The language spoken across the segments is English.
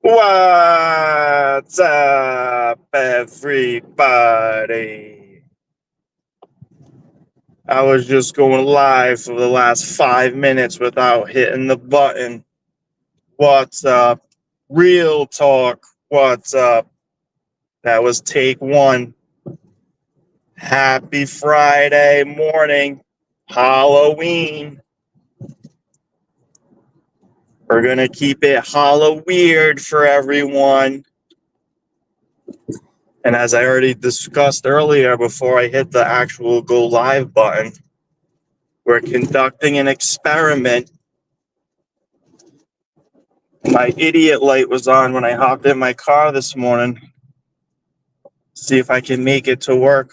What's up, everybody? I was just going live for the last 5 minutes without hitting the button. What's up? Real talk. What's up? That was take one. Happy Friday morning. Halloween. We're going to keep it hollow weird for everyone. And as I already discussed earlier, before I hit the actual go live button, we're conducting an experiment. My idiot light was on when I hopped in my car this morning. See if I can make it to work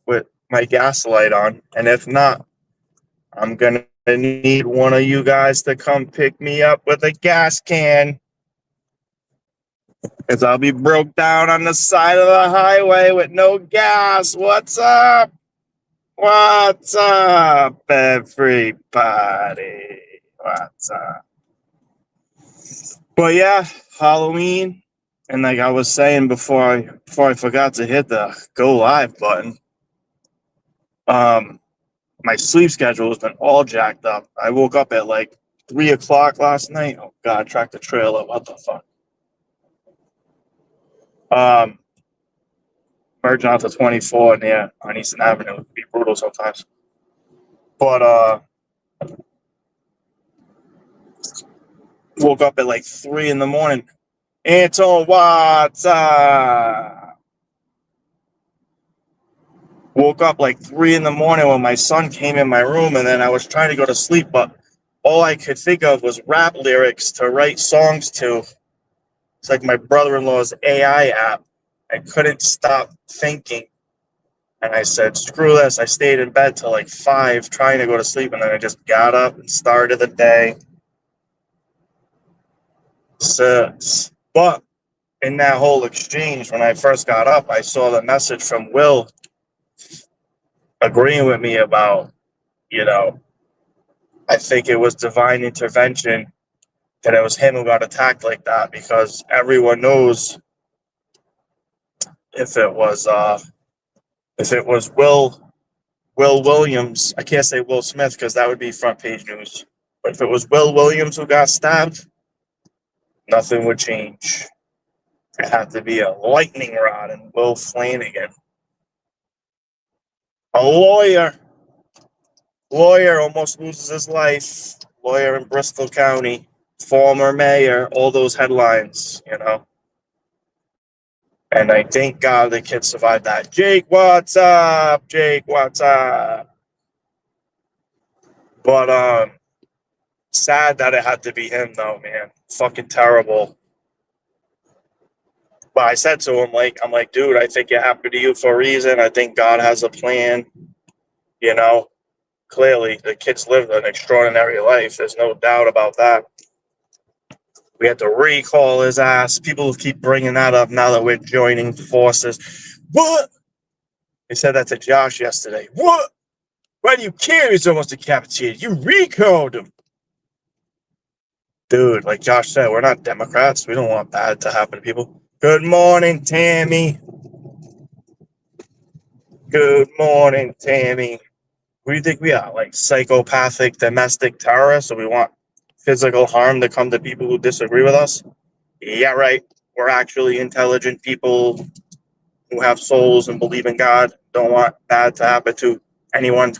with my gas light on. And if not, I'm going to need one of you guys to come pick me up with a gas can. Because I'll be broke down on the side of the highway with no gas. What's up? What's up, everybody? What's up? But yeah, Halloween, and like I was saying before I forgot to hit the go live button, my sleep schedule has been all jacked up. I woke up at like 3 o'clock last night. Oh god, tractor trailer, what the fuck? Merging out to 24 near on Eastern Avenue would be brutal sometimes. But woke up at like 3 in the morning. Anton, what's up? Woke up like 3 in the morning when my son came in my room, and then I was trying to go to sleep, but all I could think of was rap lyrics to write songs to. It's like my brother-in-law's AI app. I couldn't stop thinking. And I said, screw this. I stayed in bed till like 5 trying to go to sleep, and then I just got up and started the day. Sucks. But in that whole exchange, when I first got up, I saw the message from Will agreeing with me about, I think it was divine intervention that it was him who got attacked like that, because everyone knows if it was Will Williams, I can't say Will Smith because that would be front page news. But if it was Will Williams who got stabbed, nothing would change. It had to be a lightning rod and Will Flanagan. A lawyer almost loses his life. Lawyer in Bristol County, former mayor, all those headlines, And I thank God the kid survived that. Jake, what's up? Jake, what's up? But sad that it had to be him though, man. Fucking terrible. But I said to him, I'm like, dude, I think it happened to you for a reason. I think God has a plan. Clearly the kid's lived an extraordinary life. There's no doubt about that. We had to recall his ass. People keep bringing that up now that we're joining forces. What? They said that to Josh yesterday. What? Why do you care? He's almost decapitated. You recalled him. Dude, like Josh said, we're not Democrats. We don't want bad to happen to people. Good morning, Tammy. Good morning, Tammy. What do you think we are? Like psychopathic domestic terrorists? So we want physical harm to come to people who disagree with us? Yeah, right. We're actually intelligent people who have souls and believe in God. Don't want bad to happen to anyone.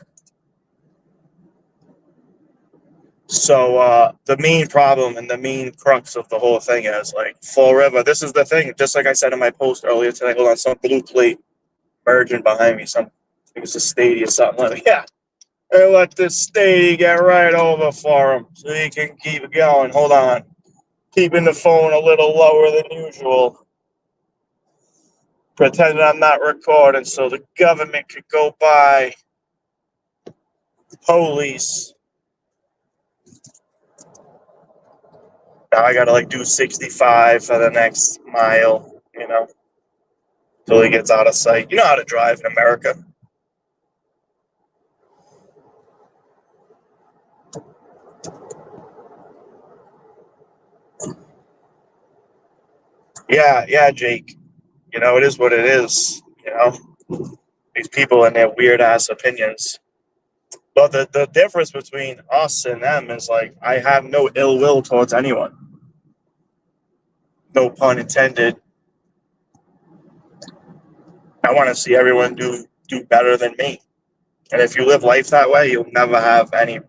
So the main problem and the main crux of the whole thing is like Fall River. This is the thing. Just like I said in my post earlier today. Hold on, some blue plate merging behind me. I think it's a Stadia, something like that. Yeah. And let this Stadia get right over for him so he can keep going. Hold on. Keeping the phone a little lower than usual. Pretending I'm not recording so the government could go by. Police. Now I gotta do 65 for the next mile, till he gets out of sight. You know how to drive in America. Yeah, Jake. You know, it is what it is. You know, these people and their weird ass opinions. But the difference between us and them is like I have no ill will towards anyone. No pun intended. I want to see everyone do better than me. And if you live life that way, you'll never have any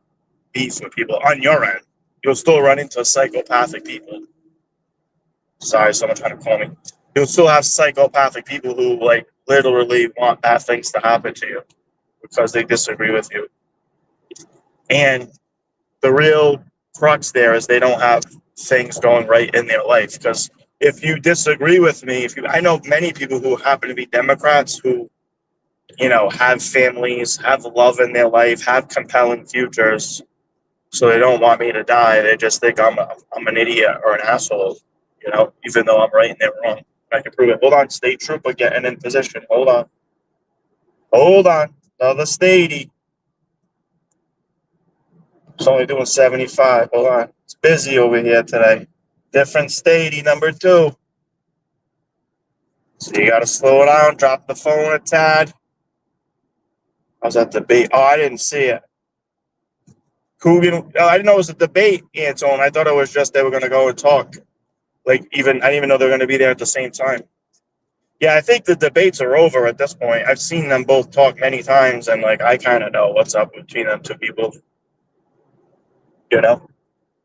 beef with people on your end. You'll still run into psychopathic people. Sorry, someone trying to call me. You'll still have psychopathic people who like literally want bad things to happen to you because they disagree with you. And the real crux there is they don't have things going right in their life. Because if you disagree with me, I know many people who happen to be Democrats who, you know, have families, have love in their life, have compelling futures. So they don't want me to die. They just think I'm an idiot or an asshole, you know, even though I'm right and they're wrong. I can prove it. Hold on, state trooper getting in position. Hold on. Hold on. Another statey. It's only doing 75. Hold on. It's busy over here today. Different statey, number 2. So you got to slow down, drop the phone a tad. How's that debate? Oh, I didn't see it. Coogan, I didn't know it was a debate, Anton. I thought it was just they were going to go and talk. I didn't even know they were going to be there at the same time. Yeah, I think the debates are over at this point. I've seen them both talk many times, and I kind of know what's up between them two people. You know,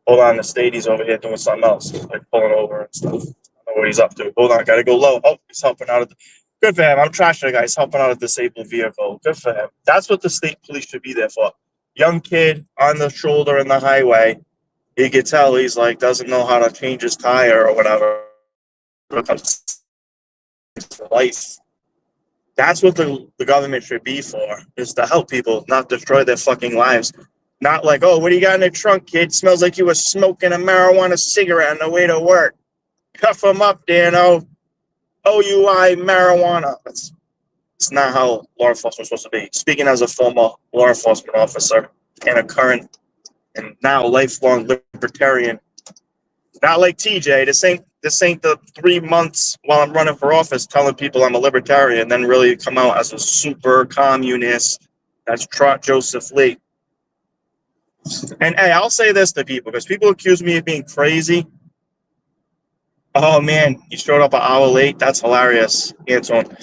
hold on, the Stadies over here doing something else, like pulling over and stuff. I don't know what he's up to. Hold on, gotta go low. Oh, he's helping out. Good for him. I'm trashing the guy. He's helping out a disabled vehicle. Good for him. That's what the state police should be there for. Young kid on the shoulder in the highway. You could tell he's doesn't know how to change his tire or whatever. Life. That's what the government should be for, is to help people, not destroy their fucking lives. Not like, oh, what do you got in the trunk, kid? Smells like you were smoking a marijuana cigarette on the way to work. Cuff him up, Dano. OUI marijuana. It's not how law enforcement is supposed to be. Speaking as a former law enforcement officer and a current and now lifelong libertarian, not like TJ. This ain't the 3 months while I'm running for office telling people I'm a libertarian, then really come out as a super communist. That's Trot Joseph Lee. And hey, I'll say this to people because people accuse me of being crazy. Oh man, you showed up an hour late. That's hilarious, Anton.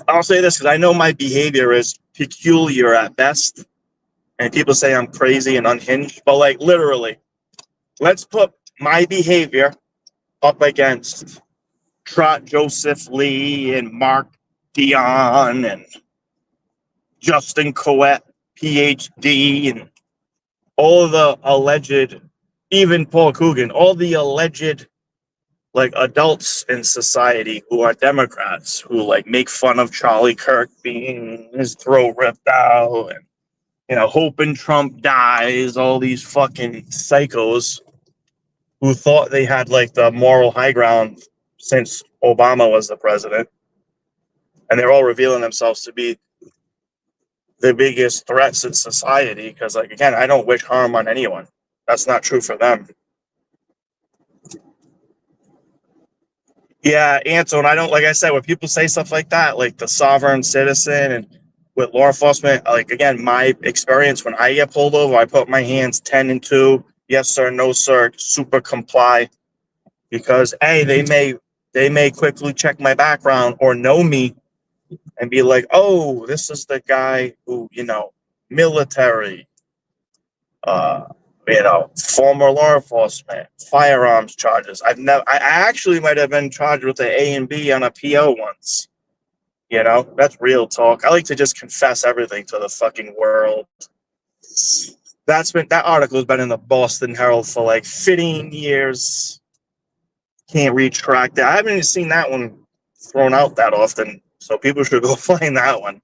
I'll say this because I know my behavior is peculiar at best, and people say I'm crazy and unhinged. But literally, let's put my behavior up against Trot Joseph Lee and Mark Dion and Justin Coet, PhD, and all of the alleged, even Paul Coogan, all the alleged adults in society who are Democrats who make fun of Charlie Kirk being his throat ripped out and hoping Trump dies, all these fucking psychos who thought they had the moral high ground since Obama was the president. And they're all revealing themselves to be the biggest threats in society because, again, I don't wish harm on anyone. That's not true for them. Yeah, Anton, I don't, like I said, when people say stuff like that, like the sovereign citizen and with law enforcement, again, my experience when I get pulled over, I put my hands 10 and 2, yes, sir, no, sir, super comply. Because, A, they may quickly check my background or know me and be like, oh, this is the guy who, military, former law enforcement, firearms charges. I actually might have been charged with an A and B on a PO once. That's real talk. I like to just confess everything to the fucking world. That article has been in the Boston Herald for 15 years. Can't retract that. I haven't even seen that one thrown out that often. So people should go find that one.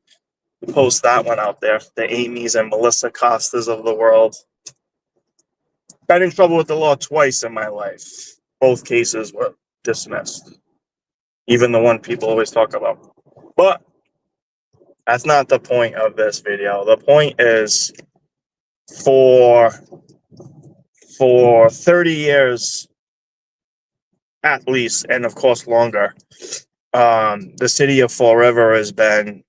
Post that one out there. The Amy's and Melissa Costas of the world. Got in trouble with the law twice in my life. Both cases were dismissed. Even the one people always talk about. But that's not the point of this video. The point is for 30 years, at least, and of course longer. The city of Fall River has been,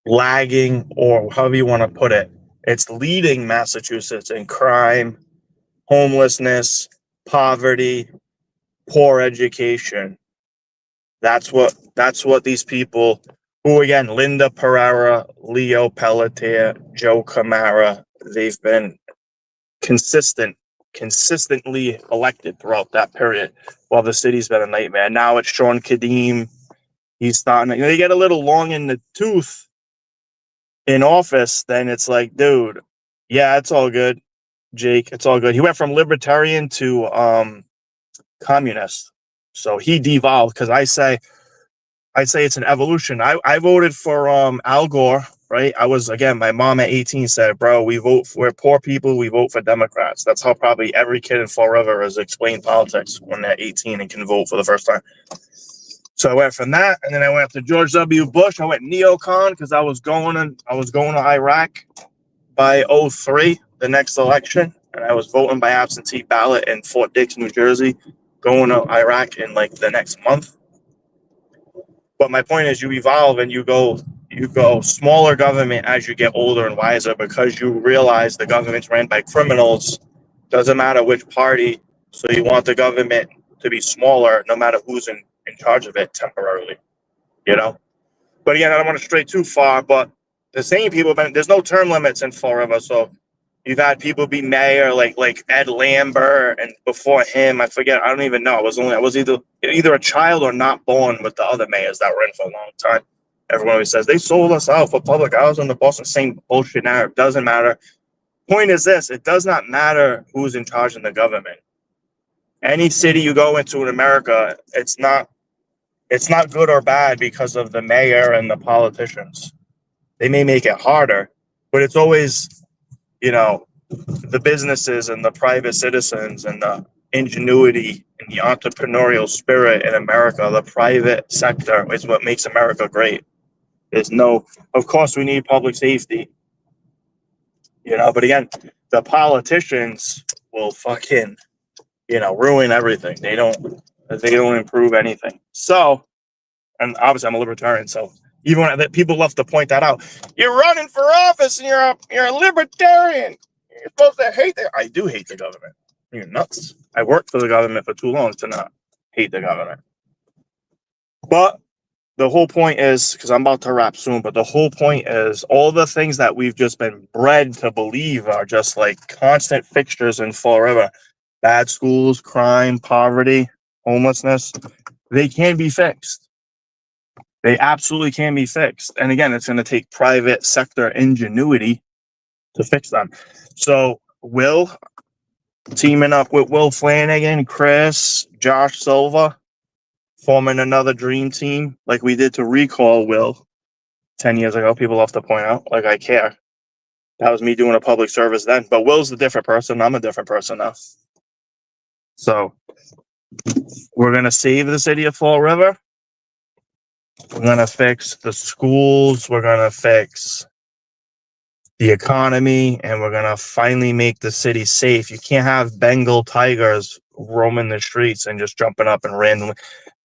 lagging, or however you want to put it. It's leading Massachusetts in crime, homelessness, poverty, poor education. That's what these people, who again, Linda Pereira, Leo Pelletier, Joe Camara, they've been consistently elected throughout that period, while the city's been a nightmare. Now it's Sean Kadim. He's starting. They get a little long in the tooth in office. Then it's like, dude, yeah, it's all good, Jake. It's all good. He went from libertarian to communist, so he devolved. Because I'd say it's an evolution. I voted for Al Gore, right? I was, again, my mom at 18 said, bro, we're poor people, we vote for Democrats. That's how probably every kid in Fall River has explained politics when they're 18 and can vote for the first time. So I went from that, and then I went to George W. Bush. I went neocon because I was going to Iraq by 03, the next election, and I was voting by absentee ballot in Fort Dix, New Jersey, going to Iraq in like the next month. But my point is, you evolve and you go smaller government as you get older and wiser, because you realize the government's ran by criminals. Doesn't matter which party. So you want the government to be smaller, no matter who's in charge of it temporarily. But again, I don't want to stray too far. But the same people, there's no term limits in Fall River, so you've had people be mayor like Ed Lambert, and before him, I forget. I don't even know. I was either a child or not born with the other mayors that were in for a long time. Everyone always says they sold us out for public housing. The Boston, same bullshit narrative. Doesn't matter. Point is this: it does not matter who's in charge in the government. Any city you go into in America, it's not good or bad because of the mayor and the politicians. They may make it harder, but it's always, the businesses and the private citizens and the ingenuity and the entrepreneurial spirit in America. The private sector is what makes America great. Of course, we need public safety, but again, the politicians will fucking, ruin everything. They don't improve anything. So, and obviously I'm a libertarian, so even when people love to point that out, you're running for office and you're a libertarian. You're supposed to hate it. I do hate the government. You're nuts. I worked for the government for too long to not hate the government. But the whole point is, because I'm about to wrap soon, but the whole point is all the things that we've just been bred to believe are just like constant fixtures in Fall River. Bad schools, crime, poverty, homelessness, they can be fixed. They absolutely can be fixed. And again, it's going to take private sector ingenuity to fix them. So Will, teaming up with Will Flanagan, Chris, Josh Silva, forming another dream team like we did to recall Will 10 years ago. People love to point out, like, I care. That was me doing a public service then. But Will's a different person. I'm a different person now. So we're going to save the city of Fall River. We're going to fix the schools. We're going to fix the economy, and we're going to finally make the city safe. You can't have Bengal tigers roaming the streets and just jumping up and randomly.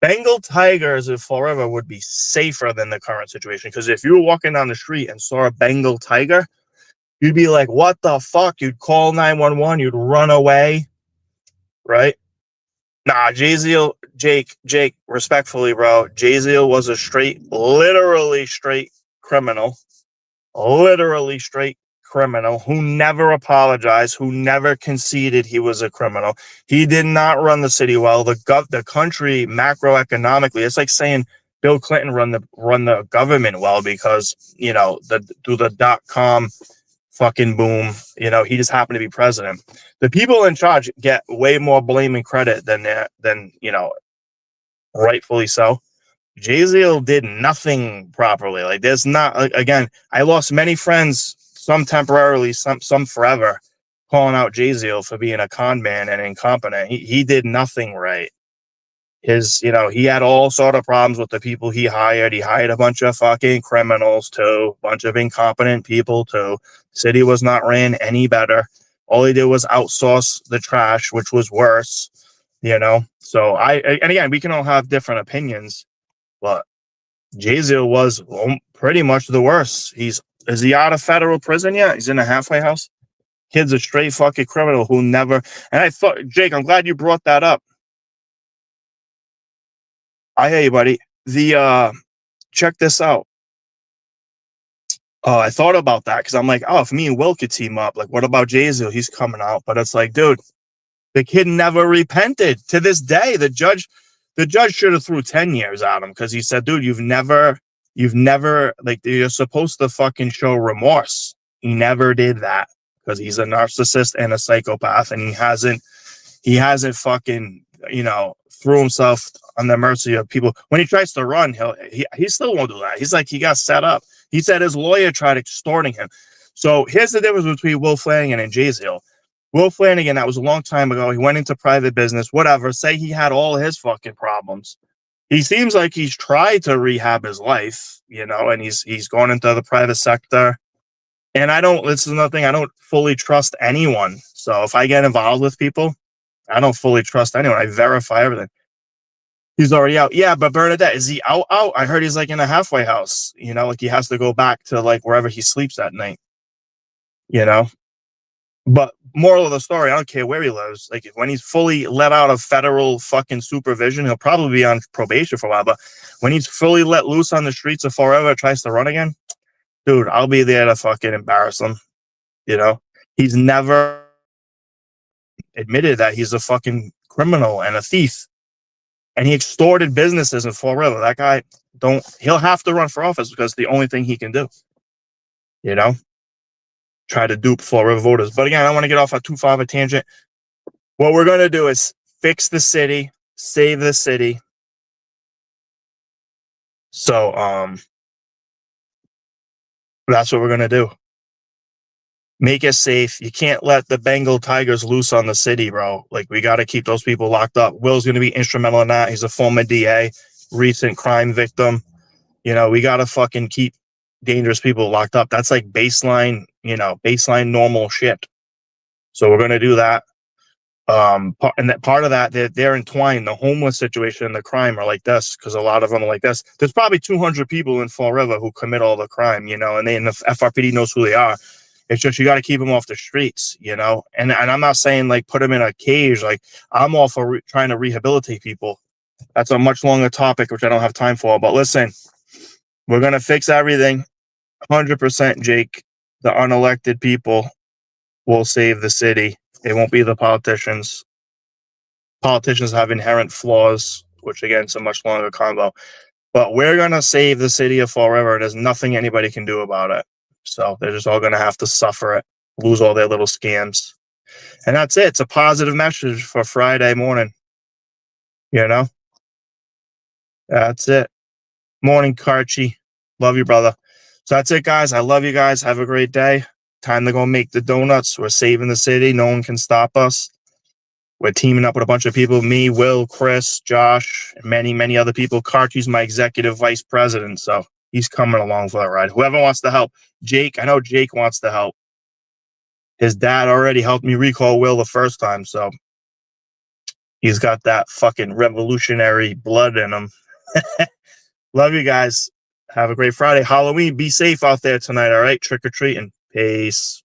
Bengal tigers in Fall River would be safer than the current situation, because if you were walking down the street and saw a Bengal tiger, you'd be like, what the fuck? You'd call 911, you'd run away, right? Nah, Jake, respectfully, bro, Jaziel was a literally straight criminal. Literally straight criminal who never apologized, who never conceded he was a criminal. He did not run the city well. The country macroeconomically, it's like saying Bill Clinton run the government well because through the .com fucking boom, he just happened to be president. The people in charge get way more blame and credit than rightfully so. Jaziel did nothing properly. Like, there's not, again, I lost many friends, some temporarily, some forever, calling out Jaziel for being a con man and incompetent. He did nothing right. He had all sort of problems with the people he hired. He hired a bunch of fucking criminals too, a bunch of incompetent people too. City was not ran any better. All he did was outsource the trash, which was worse, you know? So and again, we can all have different opinions, but Jaziel was pretty much the worst. Is he out of federal prison yet? He's in a halfway house. Kid's a straight fucking criminal who never, and I thought, Jake, I'm glad you brought that up. I hear you, buddy. Check this out. I thought about that because I'm like, oh, if me and Will could team up, like, what about Jaziel? He's coming out. But it's like, dude, the kid never repented. To this day, the judge should have threw 10 years at him because he said, dude, you've never, like, you're supposed to fucking show remorse. He never did that because he's a narcissist and a psychopath, and he hasn't fucking, threw himself on the mercy of people. When he tries to run, he still won't do that. He's like, he got set up. He said his lawyer tried extorting him. So here's the difference between Will Flanagan and Jaziel. Will Flanagan, that was a long time ago. He went into private business, whatever. Say he had all his fucking problems. He seems like he's tried to rehab his life, and he's gone into the private sector. And this is another thing, I don't fully trust anyone. So if I get involved with people, I don't fully trust anyone. I verify everything. He's already out. Yeah, but Bernadette, is he out? I heard he's like in a halfway house, like he has to go back to like wherever he sleeps at night, But moral of the story, I don't care where he lives. Like when he's fully let out of federal fucking supervision, he'll probably be on probation for a while. But when he's fully let loose on the streets of forever, tries to run again, dude, I'll be there to fucking embarrass him. He's never admitted that he's a fucking criminal and a thief. And he extorted businesses in Fall River. That guy, he'll have to run for office because it's the only thing he can do. Try to dupe Fall River voters. But again, I don't want to get off on too far of a tangent. What we're going to do is fix the city, save the city. So, that's what we're going to do. Make it safe. You can't let the Bengal Tigers loose on the city, bro. Like, we got to keep those people locked up. Will's going to be instrumental in that. He's a former DA, recent crime victim. We got to fucking keep dangerous people locked up. That's like baseline normal shit. So we're going to do that. And that part of that, they're entwined. The homeless situation and the crime are like this because a lot of them are like this. There's probably 200 people in Fall River who commit all the crime, and the FRPD knows who they are. It's just you got to keep them off the streets, And I'm not saying like put them in a cage. Like I'm all for trying to rehabilitate people. That's a much longer topic, which I don't have time for. But listen, we're gonna fix everything, 100%. Jake, the unelected people will save the city. It won't be the politicians. Politicians have inherent flaws, which again is a much longer combo. But we're gonna save the city of Fall River. There's nothing anybody can do about it. So they're just all going to have to suffer it, lose all their little scams. And that's it. It's a positive message for Friday morning. That's it. Morning, Karchi. Love you, brother. So that's it, guys. I love you guys. Have a great day. Time to go make the donuts. We're saving the city. No one can stop us. We're teaming up with a bunch of people. Me, Will, Chris, Josh, and many, many other people. Karchi's my executive vice president. So he's coming along for the ride. Whoever wants to help. Jake, I know Jake wants to help. His dad already helped me recall Will the first time, so he's got that fucking revolutionary blood in him. Love you guys. Have a great Friday. Halloween. Be safe out there tonight, all right? Trick or treating. Peace.